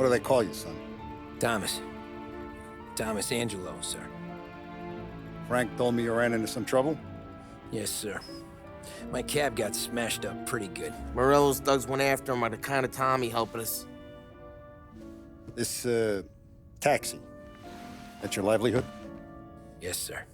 What do they call you, son? Thomas. Thomas Angelo, sir. Frank told me you ran into some trouble? Yes, sir. My cab got smashed up pretty good. Morello's thugs went after him on account of Tommy helping us. This, taxi. That's your livelihood? Yes, sir.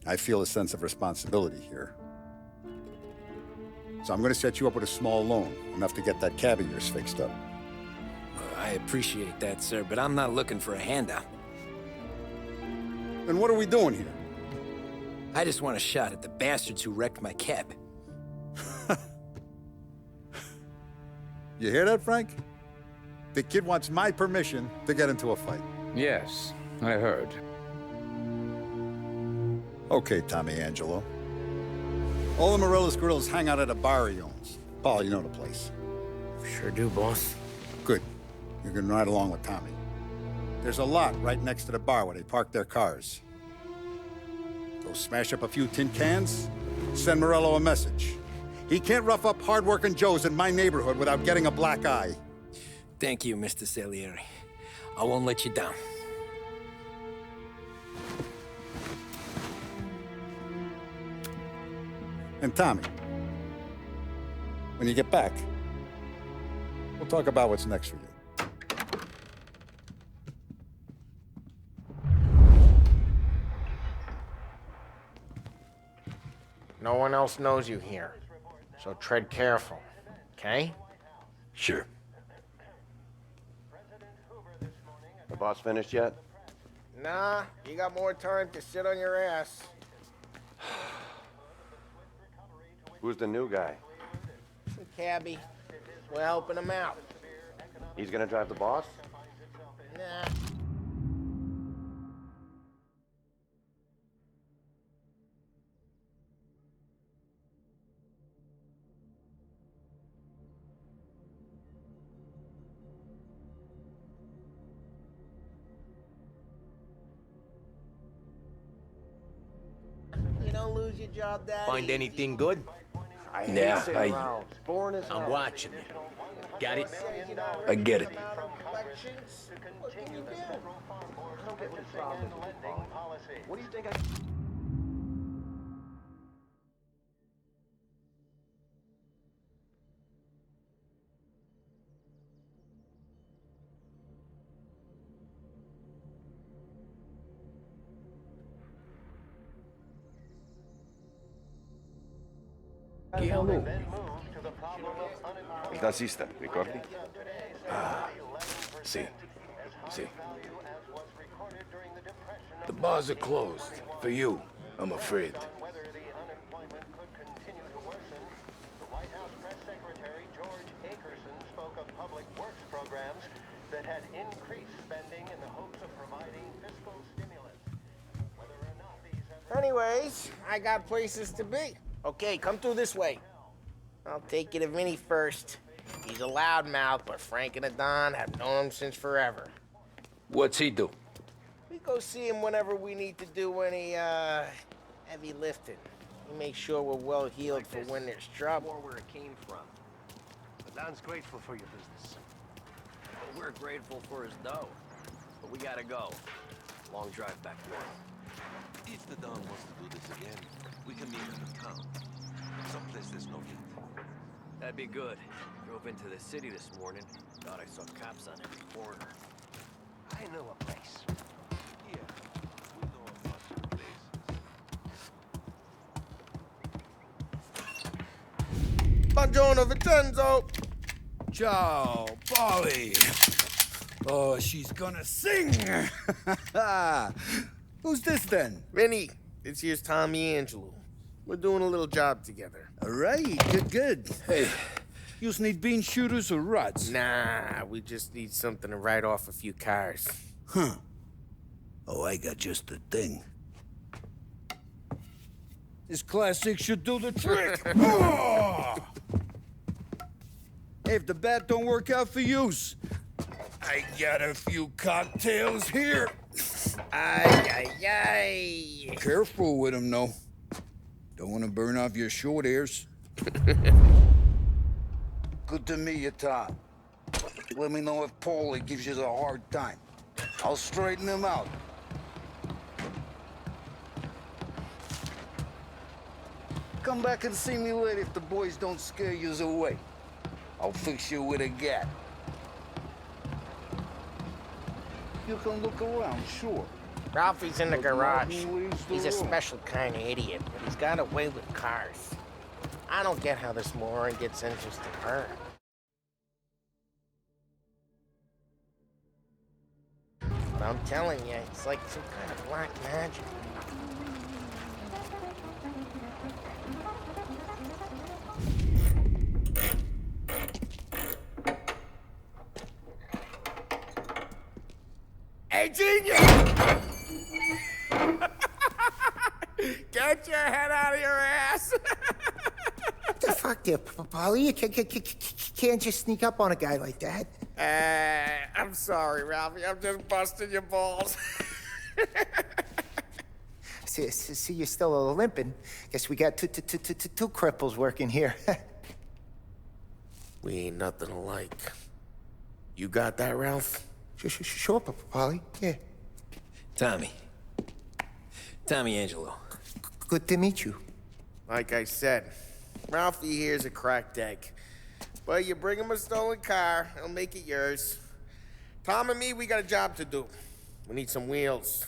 I feel a sense of responsibility here. So I'm gonna set you up with a small loan, enough to get that cab of yours fixed up. Well, I appreciate that, sir, but I'm not looking for a handout. Then what are we doing here? I just want a shot at the bastards who wrecked my cab. You hear that, Frank? The kid wants my permission to get into a fight. Yes, I heard. Okay, Tommy Angelo. All the Morello's grills hang out at a bar he owns. Paul, you know the place. Sure do, boss. Good. You can ride along with Tommy. There's a lot right next to the bar where they park their cars. Go smash up a few tin cans, send Morello a message. He can't rough up hard-working Joes in my neighborhood without getting a black eye. Thank you, Mr. Salieri. I won't let you down. And Tommy, when you get back, we'll talk about what's next for you. No one else knows you here, so tread careful, okay? Sure. The boss finished yet? Nah, you got more time to sit on your ass. Who's the new guy? The cabbie. We're helping him out. He's gonna drive the boss? Nah. You don't lose your job, Daddy. Find anything good? I hate Yeah, sitting around. It's boring as hell. I'm watching you. Got it? I get it. What can you do? What do you think I... Il tassista, ricordi? See. The bars are closed. For you, I'm afraid. That had increased spending in the hopes of providing fiscal stimulus. Whether or not these have... Anyways, I got places to be. Okay, come through this way. I'll take you to Vinny first. He's a loudmouth, but Frank and the Don have known him since forever. What's he do? We go see him whenever we need to do any, heavy lifting. We make sure we're well healed for when there's trouble. Where it came from. The Don's grateful for your business. We're grateful for his dough, but we gotta go. Long drive back north. If the Don wants to do this again, we can meet him in town. Someplace there's no heat. That'd be good. Drove into the city this morning. Thought I saw cops on every corner. I know a place. Yeah, we know a bunch of places. Buongiorno, Vincenzo! Ciao, Polly. Oh, she's gonna sing. Who's this then? Vinny, this here's Tommy Angelo. We're doing a little job together. All right, good. Hey, you need bean shooters or rods? Nah, we just need something to write off a few cars. Huh. Oh, I got just the thing. This classic should do the trick. Oh! Hey, if the bat don't work out for yous, I got a few cocktails here. Ay. Careful with them, though. Don't want to burn off your short hairs. Good to meet you, Tom. Let me know if Paulie gives you a hard time. I'll straighten him out. Come back and see me later if the boys don't scare you away. I'll fix you with a gat. You can look around, sure. Ralphie's in the But garage. Martin leaves the He's a room. special kind of idiot, but he's got a way with cars. I don't get how this moron gets interested in her. But I'm telling you, it's like some kind of black magic. Hey, genius! Get your head out of your ass! What the fuck there, Polly? You can't just sneak up on a guy like that. I'm sorry, Ralphie. I'm just busting your balls. See, you're still limping. Guess we got two cripples working here. We ain't nothing alike. You got that, Ralph? Sure, Polly. Yeah. Tommy Angelo. Good to meet you. Like I said, Ralphie here's a cracked egg. But you bring him a stolen car, he'll make it yours. Tom and me, we got a job to do. We need some wheels.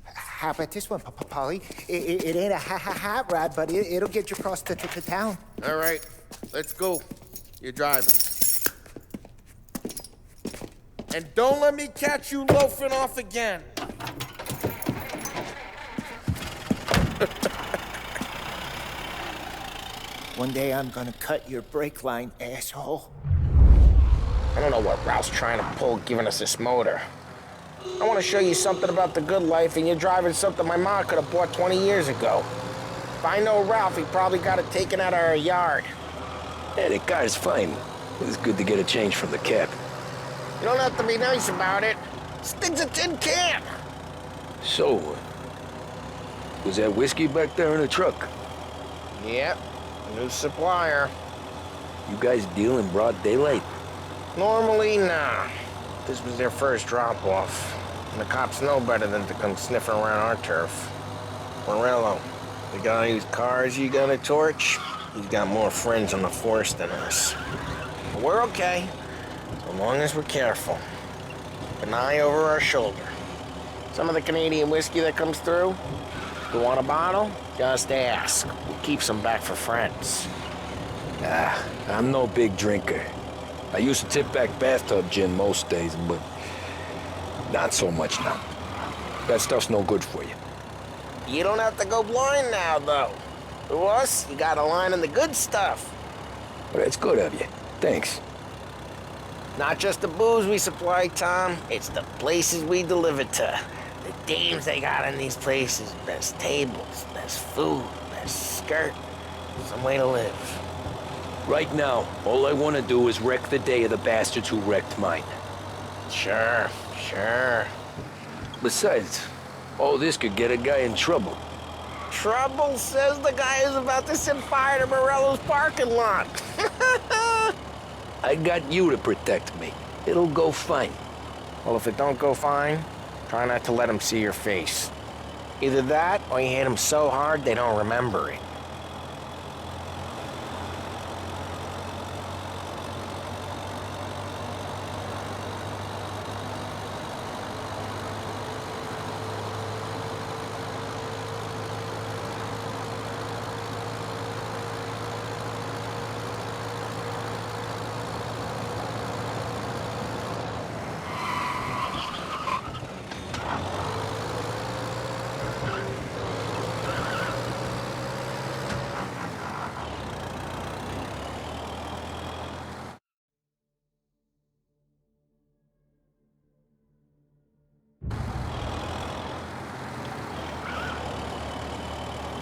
How about this one, Polly? It ain't a hot rod, but it'll get you across to town. All right, let's go. You're driving. And don't let me catch you loafing off again. One day I'm gonna cut your brake line, asshole. I don't know what Ralph's trying to pull giving us this motor. I want to show you something about the good life, and you're driving something my mom could have bought 20 years ago. If I know Ralph, he probably got it taken out of our yard. Yeah, the car's fine. It's good to get a change from the cab. You don't have to be nice about it. This thing's a tin can. So, was that whiskey back there in the truck? Yep, new supplier. You guys deal in broad daylight? Normally, nah. This was their first drop-off. And the cops know better than to come sniffing around our turf. Morello, the guy whose cars you got a torch, he's got more friends on the force than us. But we're okay, so long as we're careful. An eye over our shoulder. Some of the Canadian whiskey that comes through, you want a bottle? Just ask. We'll keep some back for friends. I'm no big drinker. I used to tip back bathtub gin most days, but not so much now. That stuff's no good for you. You don't have to go blind now, though. To us, you got a line in the good stuff. Well, that's good of you. Thanks. Not just the booze we supply, Tom. It's the places we deliver to. The dames they got in these places. Best tables, best food, best skirt. Some way to live. Right now, all I want to do is wreck the day of the bastards who wrecked mine. Sure. Besides, all this could get a guy in trouble. Trouble says the guy is about to set fire to Morello's parking lot. I got you to protect me. It'll go fine. Well, if it don't go fine, try not to let them see your face. Either that, or you hit them so hard they don't remember it.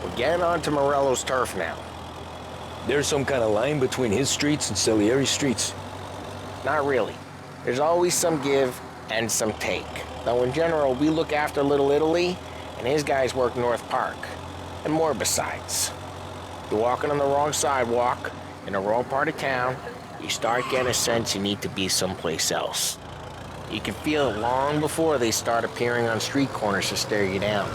We're getting onto Morello's turf now. There's some kind of line between his streets and Salieri's streets. Not really. There's always some give and some take. Though in general, we look after Little Italy, and his guys work North Park. And more besides. You're walking on the wrong sidewalk, in the wrong part of town, you start getting a sense you need to be someplace else. You can feel it long before they start appearing on street corners to stare you down.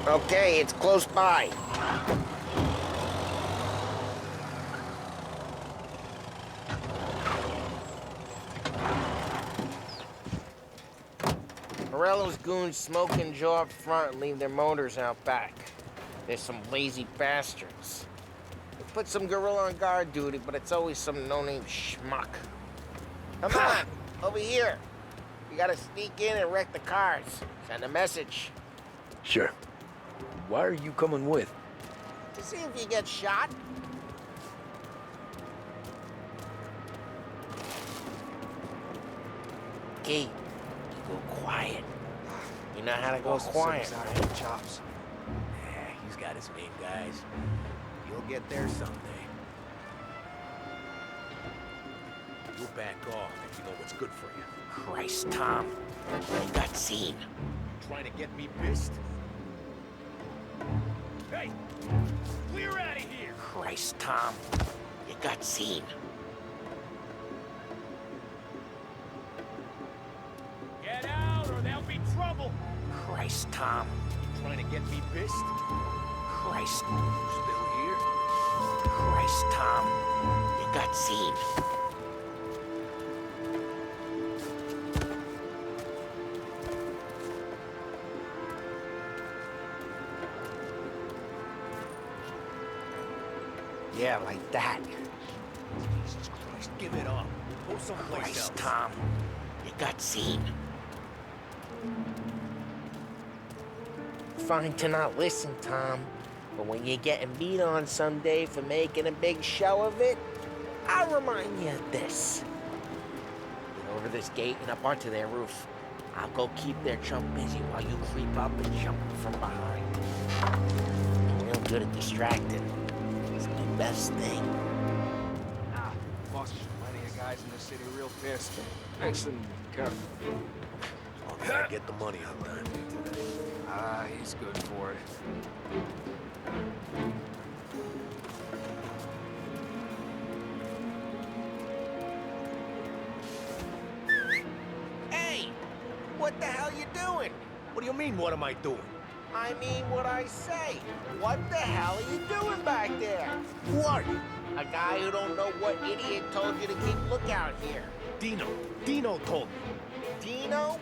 Okay, it's close by. Morello's goons smoke and Joe up front and leave their motors out back. They're some lazy bastards. They put some gorilla on guard duty, but it's always some no-name schmuck. Come on, over here. You gotta sneak in and wreck the cars. Send a message. Sure. Why are you coming with? To see if you get shot. Key, you go quiet. You know how to go quiet, right? Chops. Yeah, he's got his main guys. You'll get there someday. You'll back off if you know what's good for you. Christ, Tom. You got seen. Trying to get me pissed? Hey! Clear out of here! Christ, Tom. You got seen. Get out or there'll be trouble! Christ, Tom. Trying to get me pissed? Christ. Still here? Christ, Tom. You got seen. Yeah, like that. Jesus Christ, give it up. Go someplace Christ, else. Tom. You got seen. Fine to not listen, Tom. But when you're getting beat on someday for making a big show of it, I'll remind you of this. Get over this gate and up onto their roof. I'll go keep their chump busy while you creep up and jump from behind. I'm real good at distracting. It's the best thing. Boss, plenty of guys in the city real pissed. Nice and careful. I'll try to get the money on time. Ah, he's good for it. Hey! What the hell you doing? What do you mean, what am I doing? I mean what I say. What the hell are you doing back there? Who are you? A guy who don't know what idiot told you to keep lookout here. Dino. Dino told me. Dino?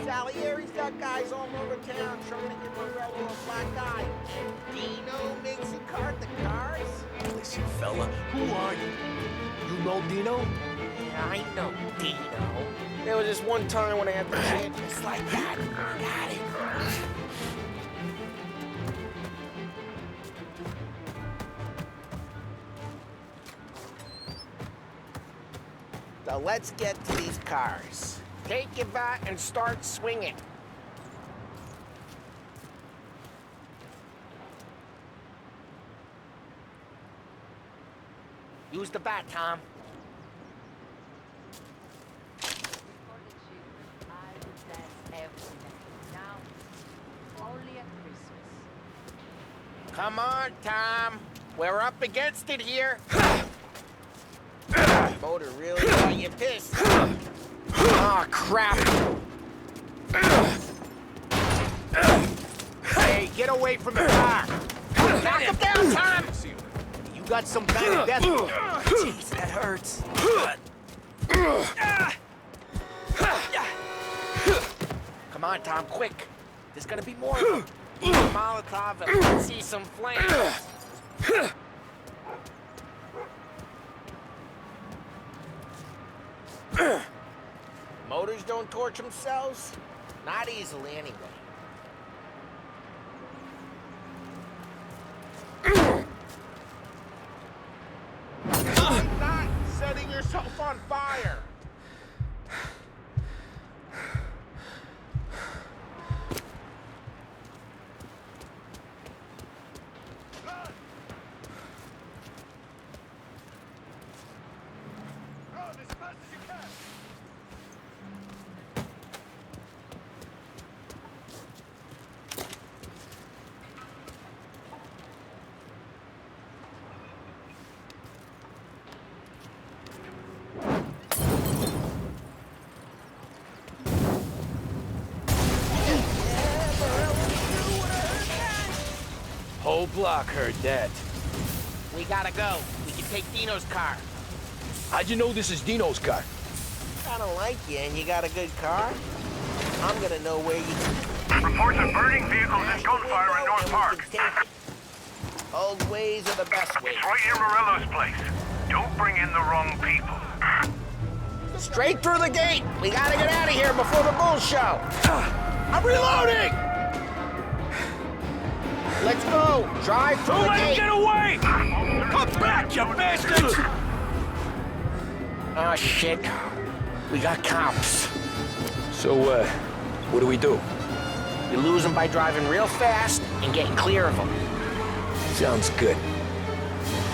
Salieri's got guys all over town trying to get Morello a black eye. Dino makes you cart the cars? Listen, fella, who are you? You know Dino? Yeah, I know Dino. There was this one time when I had the chance just like that. Got it. So let's get to these cars. Take your bat and start swinging. Use the bat, Tom. Come on, Tom. We're up against it here. Motor really got you pissed. Aw, crap. Hey, get away from the car. Knock him down, Tom. You got some kind of death. Jeez, that hurts. Come on, Tom, quick. There's gonna be more of them. Eat a Molotov and let's see some flames. Motors don't torch themselves? Not easily, anyway. Not setting yourself on fire! block heard that. We gotta go. We can take Dino's car. How'd you know this is Dino's car? I don't like you and you got a good car. I'm gonna know where you... Reports of burning vehicles and gunfire in North Park. Old ways are the best ways. It's right near Morello's place. Don't bring in the wrong people. Straight through the gate. We gotta get out of here before the bulls show. I'm reloading! Let's go. Drive through the gate. Get away! Come back, you bastards! Oh, shit. We got cops. So, what do we do? You lose them by driving real fast and getting clear of them. Sounds good.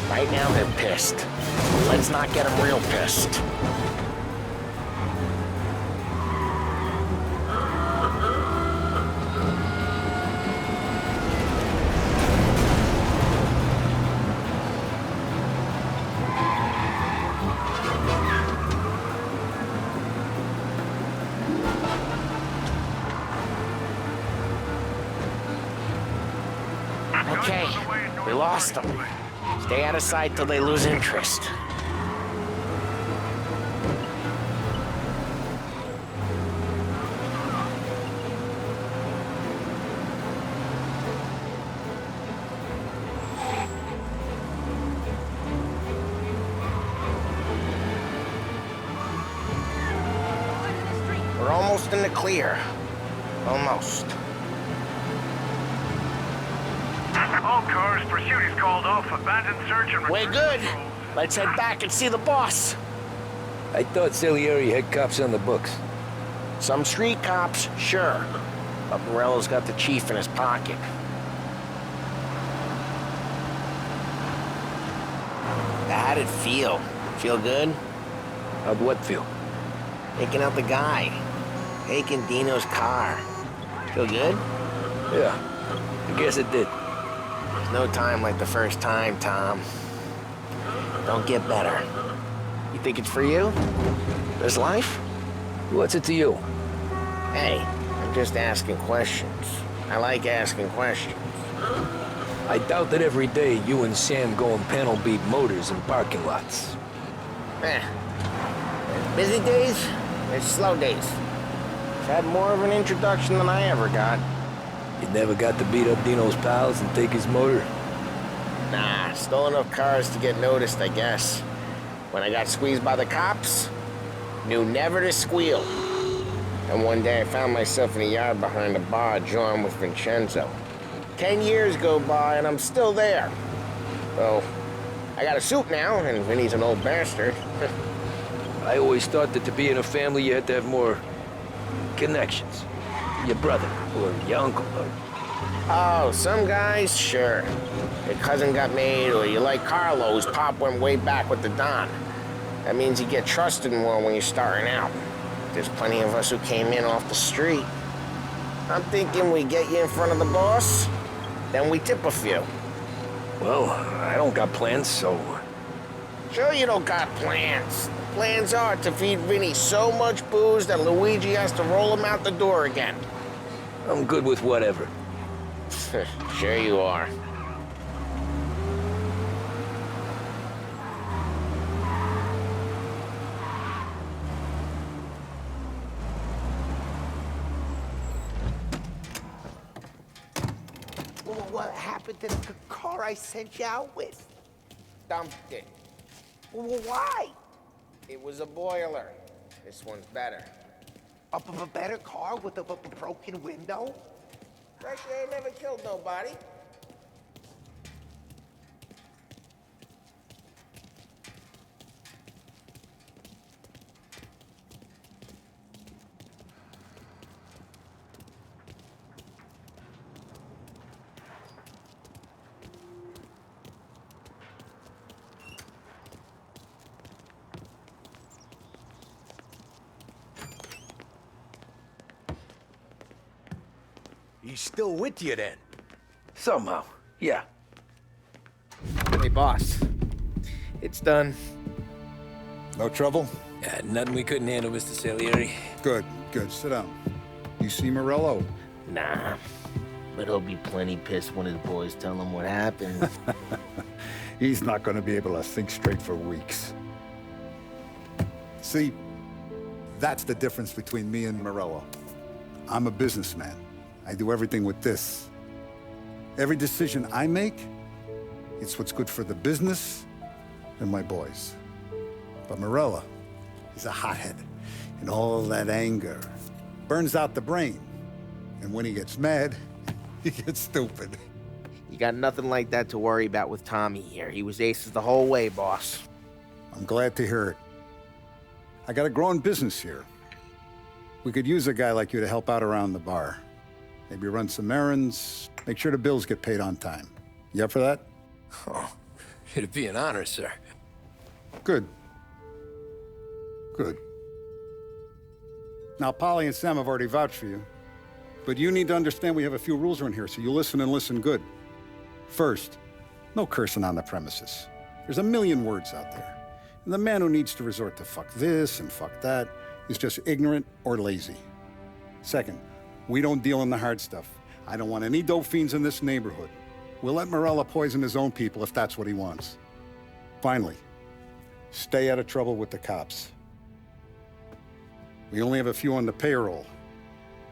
Right now, they're pissed. Let's not get them real pissed. Okay, we lost them. Stay out of sight till they lose interest. We're almost in the clear. Almost. All cars, pursuit is called off. Abandoned search and... We're good. Let's head back and see the boss. I thought Salieri had cops on the books. Some street cops, sure. But Morello's got the chief in his pocket. How'd it feel? Feel good? How'd what feel? Taking out the guy. Taking Dino's car. Feel good? Yeah, I guess it did. There's no time like the first time, Tom. Don't get better. You think it's for you? This life? What's it to you? Hey, I'm just asking questions. I like asking questions. I doubt that every day you and Sam go and panel beat motors in parking lots. There's busy days, there's slow days. I've had more of an introduction than I ever got. You never got to beat up Dino's pals and take his motor? Nah, stole enough cars to get noticed, I guess. When I got squeezed by the cops, knew never to squeal. And one day I found myself in a yard behind a bar drawing with Vincenzo. 10 years go by and I'm still there. So, I got a suit now, and Vinny's an old bastard. I always thought that to be in a family you had to have more connections. Your brother, or your uncle, or... Oh, some guys, sure. Your cousin got made, or you like Carlo's pop went way back with the Don. That means you get trusted more when you're starting out. There's plenty of us who came in off the street. I'm thinking we get you in front of the boss, then we tip a few. Well, I don't got plans, so... Sure you don't got plans. Plans are to feed Vinny so much booze that Luigi has to roll him out the door again. I'm good with whatever. Sure you are. Well, what happened to the car I sent you out with? Dumped it. Well, why? It was a boiler. This one's better. A better car with a broken window? Fresh air never killed nobody. He's still with you then? Somehow, yeah. Hey, boss. It's done. No trouble? Yeah, nothing we couldn't handle, Mr. Salieri. Good, good. Sit down. You see Morello? Nah. But he'll be plenty pissed when his boys tell him what happened. He's not going to be able to think straight for weeks. See, that's the difference between me and Morello. I'm a businessman. I do everything with this. Every decision I make, it's what's good for the business and my boys. But Morello, he's a hothead. And all that anger burns out the brain. And when he gets mad, he gets stupid. You got nothing like that to worry about with Tommy here. He was aces the whole way, boss. I'm glad to hear it. I got a growing business here. We could use a guy like you to help out around the bar. Maybe run some errands, make sure the bills get paid on time. You up for that? Oh, it'd be an honor, sir. Good. Good. Now, Polly and Sam have already vouched for you. But you need to understand we have a few rules around here, so you listen and listen good. First, no cursing on the premises. There's a million words out there. And the man who needs to resort to fuck this and fuck that is just ignorant or lazy. Second, we don't deal in the hard stuff. I don't want any dope fiends in this neighborhood. We'll let Morello poison his own people if that's what he wants. Finally, stay out of trouble with the cops. We only have a few on the payroll.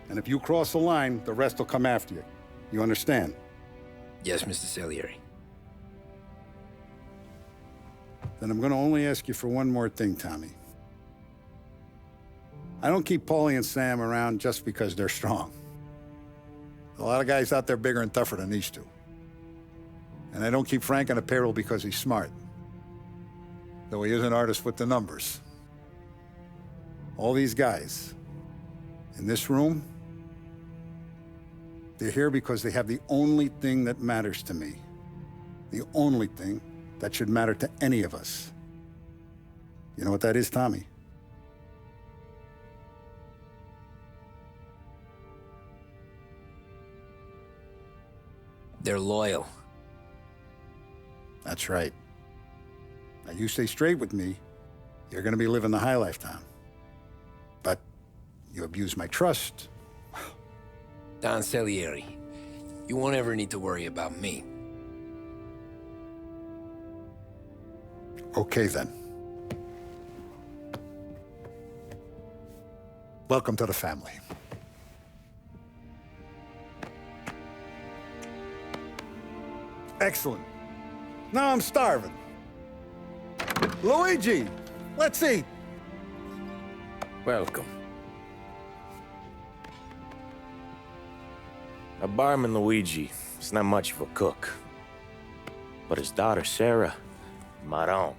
And if you cross the line, the rest will come after you. You understand? Yes, Mr. Salieri. Then I'm gonna only ask you for one more thing, Tommy. I don't keep Paulie and Sam around just because they're strong. A lot of guys out there bigger and tougher than these two. And I don't keep Frank on the payroll because he's smart. Though he is an artist with the numbers. All these guys in this room, they're here because they have the only thing that matters to me. The only thing that should matter to any of us. You know what that is, Tommy? They're loyal. That's right. Now, you stay straight with me, you're gonna be living the high life, Tom. But you abuse my trust. Don Salieri, you won't ever need to worry about me. Okay, then. Welcome to the family. Excellent. Now I'm starving. Luigi, let's eat. Welcome. A barman Luigi is not much of a cook. But his daughter, Sarah, Maron.